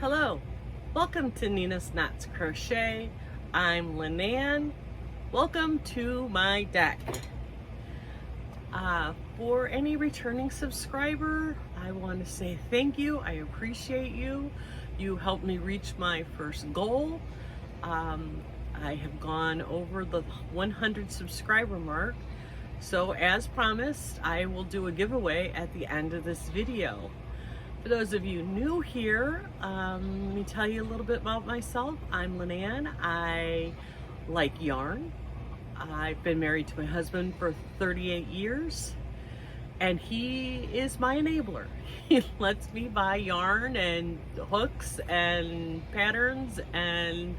Hello, welcome to Nina's Knots Crochet. I'm Lynanne. Welcome to my deck. For any returning subscriber, I want to say thank you. I appreciate you. You helped me reach my first goal. I have gone over the 100 subscriber mark. So as promised, I will do a giveaway at the end of this video. For those of you new here, let me tell you a little bit about myself. I'm Lynanne. I like yarn. I've been married to my husband for 38 years, and he is my enabler. He lets me buy yarn and hooks and patterns and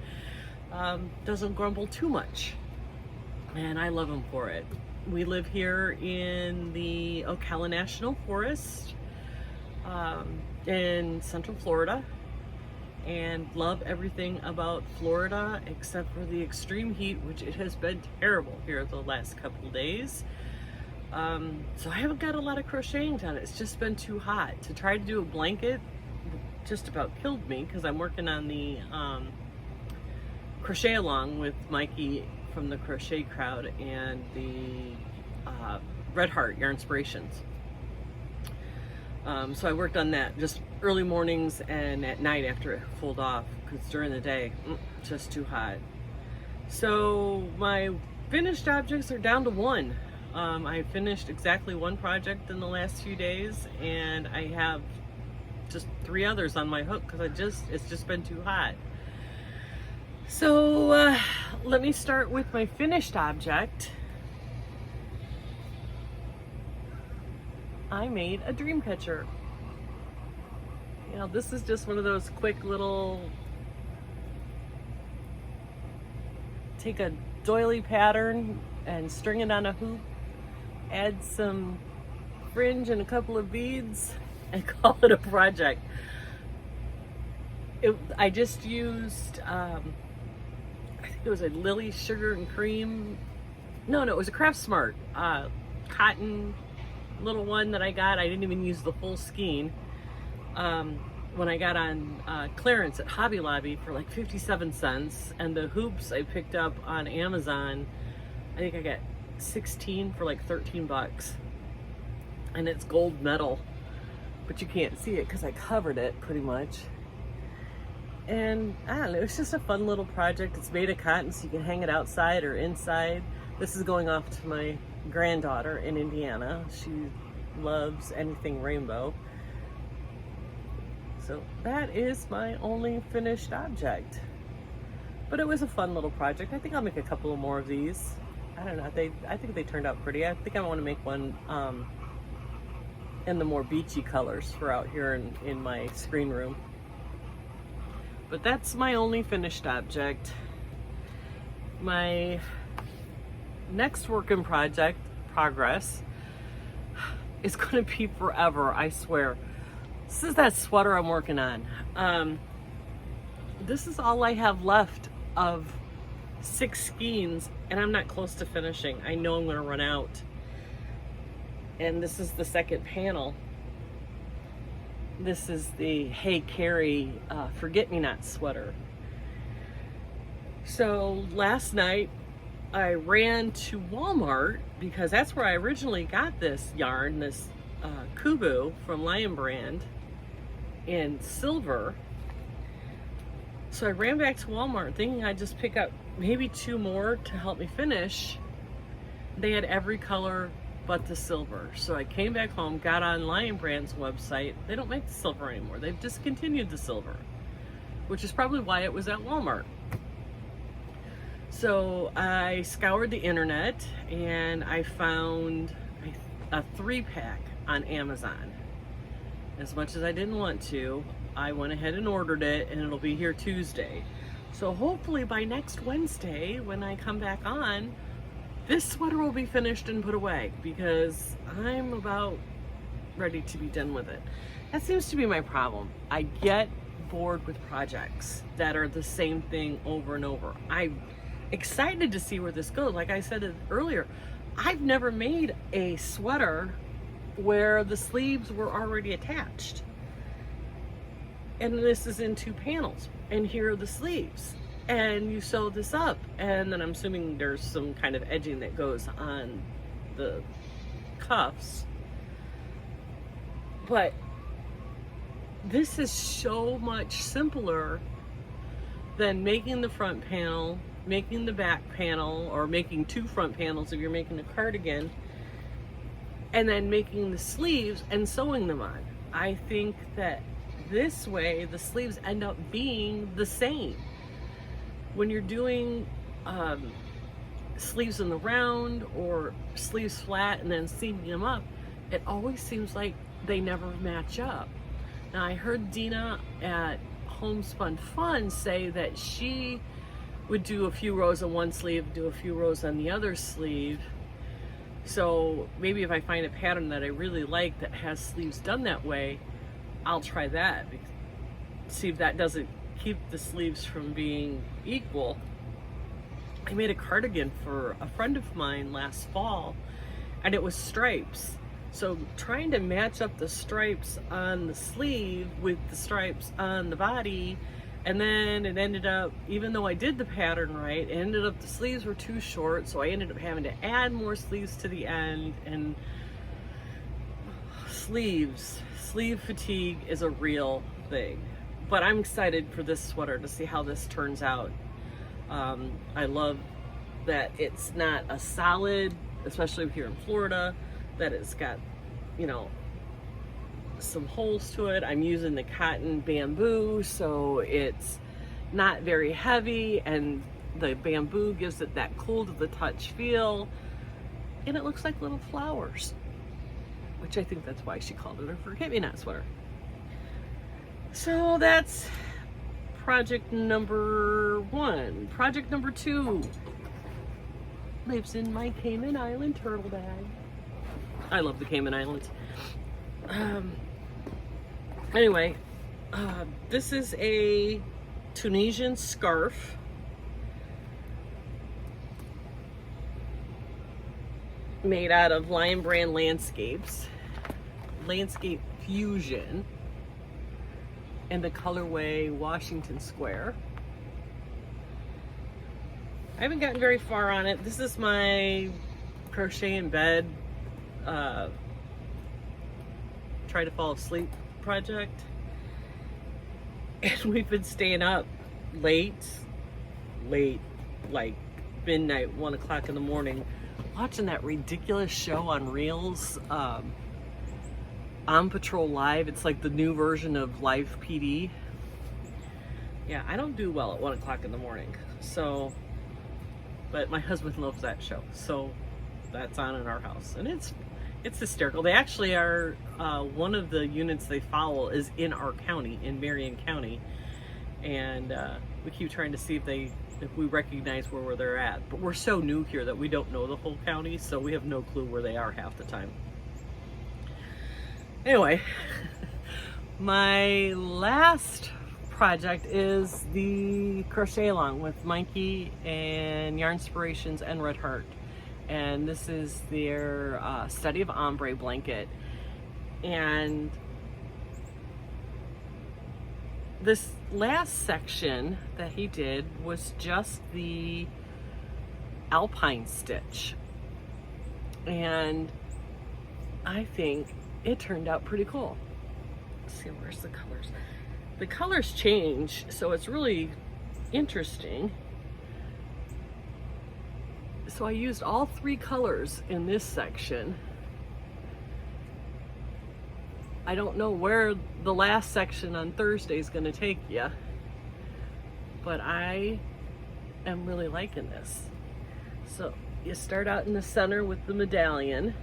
doesn't grumble too much. And I love him for it. We live here in the Ocala National Forest in Central Florida, and love everything about Florida except for the extreme heat, which it has been terrible here the last couple of days. So I haven't got a lot of crocheting done. It's just been too hot. To try to do a blanket just about killed me because I'm working on the crochet along with Mikey from the Crochet Crowd and the Red Heart Yarnspirations. So I worked on that just early mornings and at night after it pulled off, because during the day, just too hot. So my finished objects are down to one. I finished exactly one project in the last few days, and I have just 3 others on my hook because it's just been too hot. So let me start with my finished object. I made a dream catcher. You know, this is just one of those quick little, take a doily pattern and string it on a hoop, add some fringe and a couple of beads, and call it a project. I just used, I think it was a Lily Sugar and Cream. No, it was a Craft Smart cotton little one that I got. I didn't even use the full skein. When I got on clearance at Hobby Lobby for like 57 cents, and the hoops I picked up on Amazon, I think I got 16 for like 13 bucks. And it's gold metal, but you can't see it because I covered it pretty much. And I don't know, it's just a fun little project. It's made of cotton, so you can hang it outside or inside. This is going off to my granddaughter in Indiana. She loves anything rainbow. So that is my only finished object. But it was a fun little project. I think I'll make a couple more of these. I don't know, I think they turned out pretty. I think I want to make one in the more beachy colors for out here in my screen room. But that's my only finished object. My next work in progress is going to be forever, I swear. This is that sweater I'm working on. This is all I have left of 6 skeins, and I'm not close to finishing. I know I'm going to run out. And this is the second panel. This is the Hey Carrie Forget-Me-Not sweater. So last night I ran to Walmart because that's where I originally got this yarn, this Kubu from Lion Brand in silver. So I ran back to Walmart thinking I'd just pick up maybe 2 more to help me finish. They had every color but the silver. So I came back home, got on Lion Brand's website. They don't make the silver anymore. They've discontinued the silver, which is probably why it was at Walmart. So I scoured the internet and I found a 3-pack on Amazon. As much as I didn't want to, I went ahead and ordered it, and it'll be here Tuesday. So hopefully by next Wednesday, when I come back on, this sweater will be finished and put away, because I'm about ready to be done with it. That seems to be my problem. I get bored with projects that are the same thing over and over. I'm excited to see where this goes. Like I said earlier, I've never made a sweater where the sleeves were already attached. and this is in 2 panels, and here are the sleeves, and you sew this up, and then I'm assuming there's some kind of edging that goes on the cuffs, but this is so much simpler than making the front panel, making the back panel, or making 2 front panels if you're making a cardigan, and then making the sleeves and sewing them on. I think that this way the sleeves end up being the same. When you're doing sleeves in the round or sleeves flat and then seaming them up, it always seems like they never match up. Now, I heard Dina at Homespun Fun say that she would do a few rows on one sleeve, do a few rows on the other sleeve. So maybe if I find a pattern that I really like that has sleeves done that way, I'll try that. See if that doesn't keep the sleeves from being equal. I made a cardigan for a friend of mine last fall, and it was stripes. So trying to match up the stripes on the sleeve with the stripes on the body, and then it ended up, even though I did the pattern right, it ended up the sleeves were too short, so I ended up having to add more sleeves to the end. And sleeve fatigue is a real thing. But I'm excited for this sweater to see how this turns out. I love that it's not a solid, especially here in Florida, that it's got, you know, some holes to it. I'm using the cotton bamboo, so it's not very heavy, and the bamboo gives it that cool to the touch feel, and it looks like little flowers, which I think that's why she called it a forget-me-not sweater. So that's project number 1. Project number 2 lives in my Cayman Island turtle bag. I love the Cayman Islands. Anyway, this is a Tunisian scarf. Made out of Lion Brand Landscape Fusion, in the colorway Washington Square. I haven't gotten very far on it. This is my crochet in bed, try to fall asleep project, and we've been staying up late, like midnight, 1 o'clock in the morning, watching that ridiculous show on Reels, On Patrol Live. It's like the new version of Live PD. Yeah, I don't do well at 1 o'clock in the morning, so, but my husband loves that show, so that's on in our house, and it's hysterical. They actually are, one of the units they follow is in our county, in Marion County, and we keep trying to see if we recognize where they're at, but we're so new here that we don't know the whole county, so we have no clue where they are half the time. Anyway, my last project is the crochet along with Mikey and Yarnspirations and Red Heart. And this is their study of ombre blanket. And this last section that he did was just the alpine stitch. And I think it turned out pretty cool. Let's see, where's the colors? The colors change, so it's really interesting. So I used all 3 colors in this section. I don't know where the last section on Thursday is going to take you, but I am really liking this. So you start out in the center with the medallion,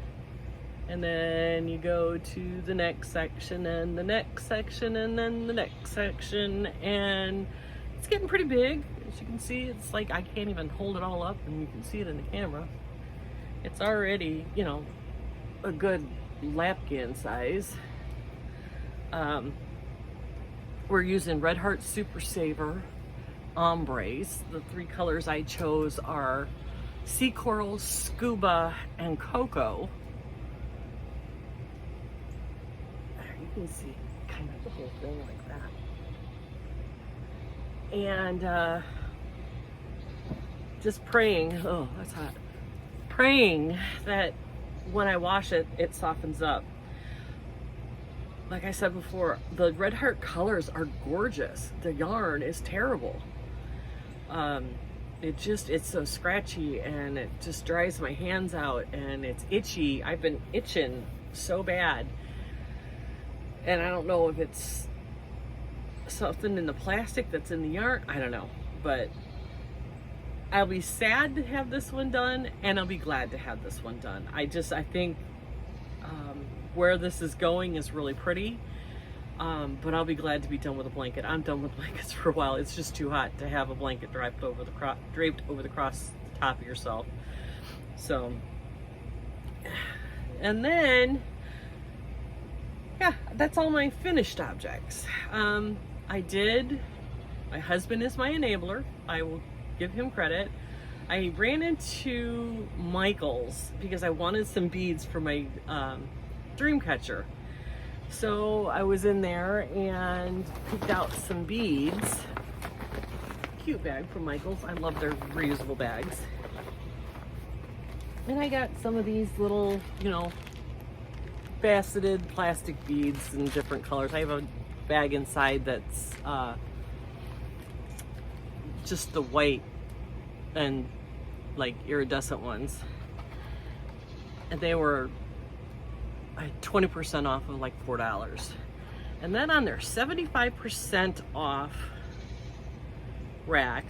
and then you go to the next section and the next section and then the next section, and it's getting pretty big. As you can see, it's like I can't even hold it all up, and you can see it in the camera. It's already, you know, a good lapkin size. We're using Red Heart Super Saver Ombres. The 3 colors I chose are Sea Coral, Scuba, and Cocoa. There, you can see kind of the whole thing like that. and just praying, oh, that's hot, praying that when I wash it, it softens up. Like I said before, the Red Heart colors are gorgeous. The yarn is terrible. It's so scratchy, and it just dries my hands out, and it's itchy. I've been itching so bad. And I don't know if it's something in the plastic that's in the yarn. I don't know. But I'll be sad to have this one done, and I'll be glad to have this one done. I think where this is going is really pretty. But I'll be glad to be done with a blanket. I'm done with blankets for a while. It's just too hot to have a blanket draped over the cross top of yourself. So, and then, yeah, that's all my finished objects. My husband is my enabler. I will give him credit. I ran into Michael's because I wanted some beads for my dream catcher. So I was in there and picked out some beads. Cute bag from Michael's. I love their reusable bags. And I got some of these little, faceted plastic beads in different colors. I have a bag inside that's just the white and like iridescent ones. And they were 20% off of like $4. And then on their 75% off rack,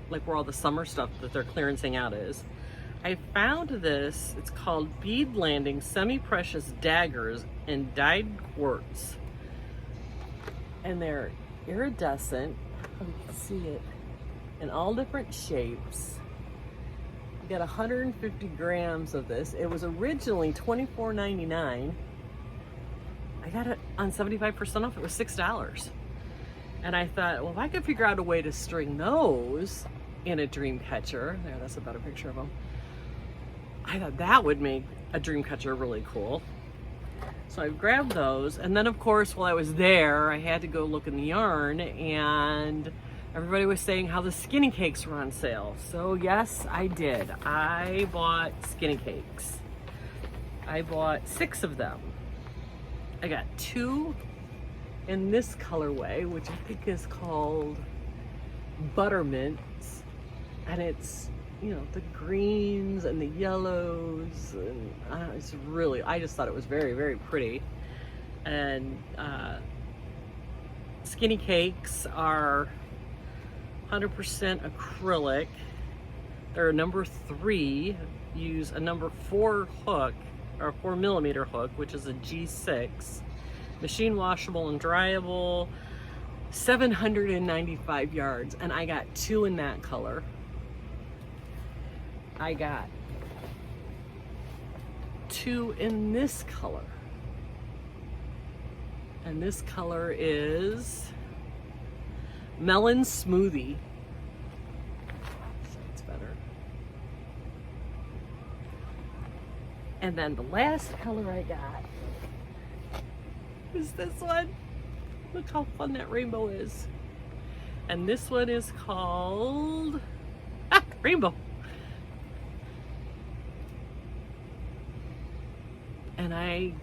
like where all the summer stuff that they're clearancing out is, I found this. It's called Bead Landing Semi-Precious Daggers in Dyed Quartz. And they're iridescent. You can see it in all different shapes. You got 150 grams of this. It was originally $24.99. I got it on 75% off. It was $6. And I thought, well, if I could figure out a way to string those in a dream catcher, there, that's a better picture of them. I thought that would make a dream catcher really cool. So I grabbed those, and then of course while I was there I had to go look in the yarn, and everybody was saying how the skinny cakes were on sale. So yes, I did. I bought skinny cakes. I bought 6 of them. I got 2 in this colorway, which I think is called Buttermint, and it's the greens and the yellows, and it's really, I just thought it was very, very pretty. And skinny cakes are 100% acrylic. They're a number 3. Use a number 4 hook, or 4mm hook, which is a G6. Machine washable and dryable. 795 yards, and I got 2 in that color. I got 2 in this color. And this color is Melon Smoothie. So it's better. And then the last color I got is this one. Look how fun that rainbow is. And this one is called Rainbow. And I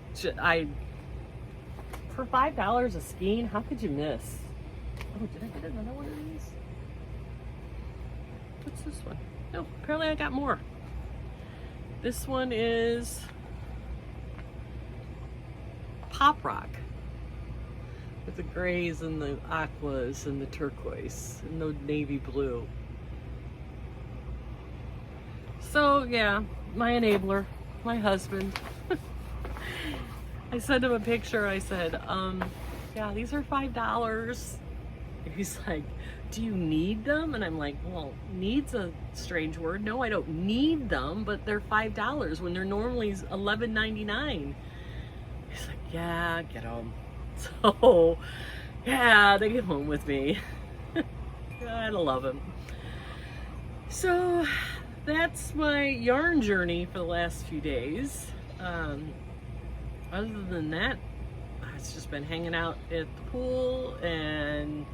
for $5 a skein, how could you miss? Oh, did I get another one of these? What's this one? No, apparently I got more. This one is Pop Rock, with the grays and the aquas and the turquoise and the navy blue. So yeah, my enabler, my husband. I sent him a picture. I said, yeah, these are $5. He's like, do you need them? And I'm like, well, need's a strange word. No, I don't need them, but they're $5 when they're normally $11.99. He's like, yeah, get them. So, yeah, they get home with me. I love him. So, that's my yarn journey for the last few days. Other than that, it's just been hanging out at the pool and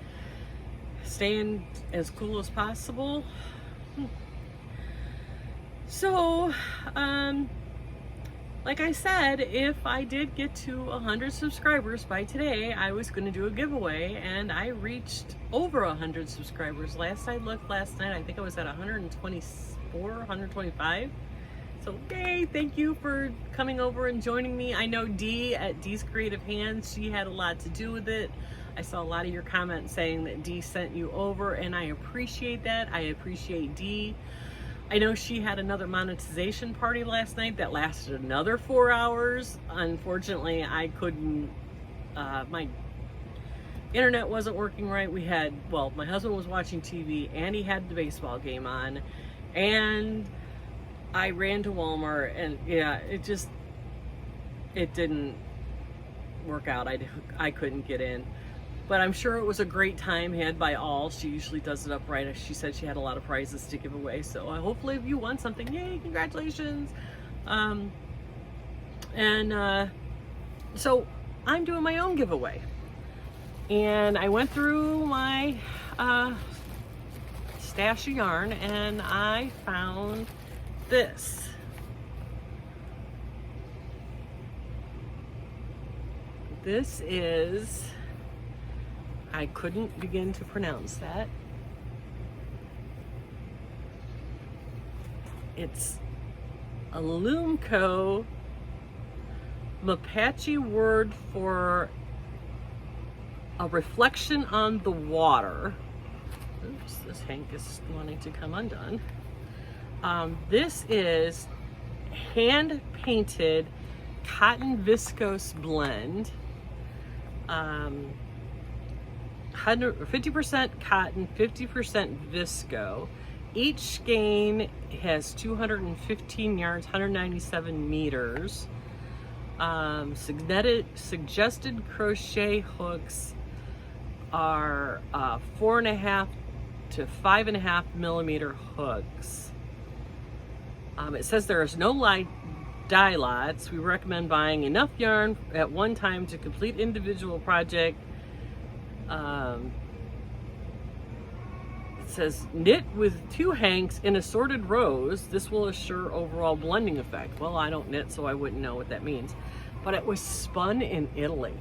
staying as cool as possible. So, like I said, if I did get to 100 subscribers by today, I was going to do a giveaway, and I reached over 100 subscribers. Last I looked last night, I think I was at 124, 125. So, yay, thank you for coming over and joining me. I know Dee at Dee's Creative Hands, she had a lot to do with it. I saw a lot of your comments saying that Dee sent you over, and I appreciate that. I appreciate Dee. I know she had another monetization party last night that lasted another 4 hours. Unfortunately, I couldn't, my internet wasn't working right. My husband was watching TV and he had the baseball game on, and I ran to Walmart, and yeah, it didn't work out. I couldn't get in. But I'm sure it was a great time had by all. She usually does it up right. She said she had a lot of prizes to give away. So hopefully if you won something, yay, congratulations. So I'm doing my own giveaway. And I went through my stash of yarn, and I found this. This is... I couldn't begin to pronounce that. It's a Lumco Mapache word for a reflection on the water. Oops, this hank is wanting to come undone. This is hand-painted cotton viscose blend. 50% cotton, 50% visco. Each skein has 215 yards, 197 meters. Suggested crochet hooks are 4.5 to 5.5 millimeter hooks. It says there is no dye lots. We recommend buying enough yarn at one time to complete individual project. It says knit with 2 hanks in assorted rows. This will assure overall blending effect. Well, I don't knit, so I wouldn't know what that means. But it was spun in Italy.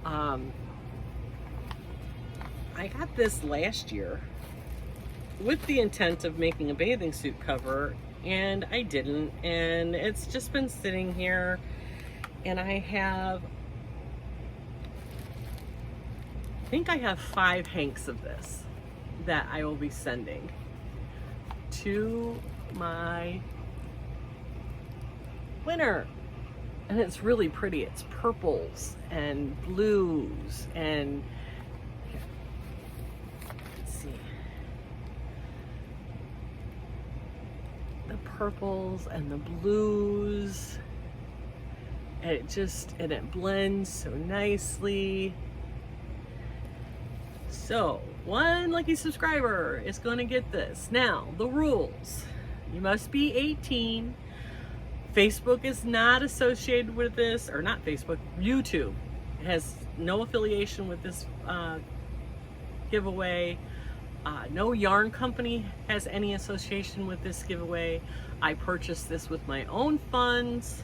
I got this last year with the intent of making a bathing suit cover, and I didn't. And it's just been sitting here, and I think I have 5 hanks of this that I will be sending to my winner. And it's really pretty. It's purples and blues and here, let's see. The purples and the blues. And it blends so nicely. So, one lucky subscriber is going to get this. Now, the rules. You must be 18. Facebook is not associated with this, or not Facebook, YouTube has no affiliation with this giveaway. No yarn company has any association with this giveaway. I purchased this with my own funds.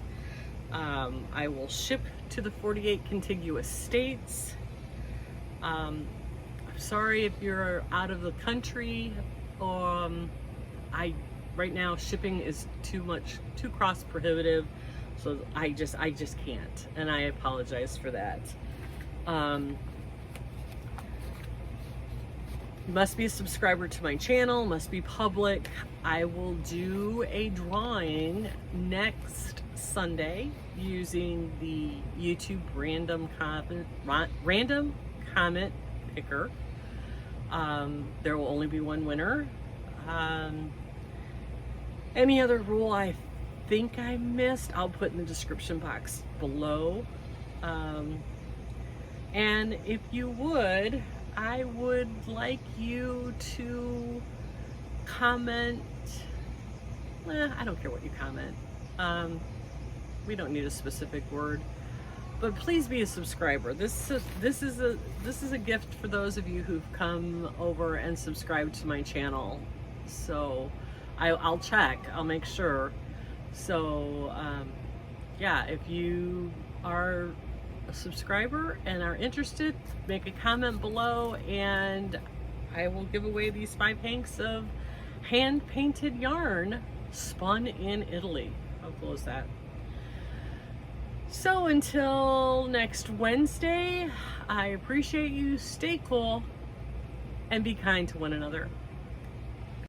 I will ship to the 48 contiguous states. I'm sorry if you're out of the country. Right now shipping is too cost prohibitive, so I just can't, and I apologize for that. You must be a subscriber to my channel, must be public. I will do a drawing next Sunday using the YouTube random comment picker. There will only be one winner. Any other rule I think I missed, I'll put in the description box below. And if you would, I would like you to comment. I don't care what you comment. We don't need a specific word. But please be a subscriber. This is a gift for those of you who've come over and subscribed to my channel. So I'll check. I'll make sure. So yeah, if you are a subscriber and are interested, make a comment below, and I will give away these 5 hanks of hand-painted yarn spun in Italy. I'll close that. So until next Wednesday, I appreciate you. Stay cool and be kind to one another.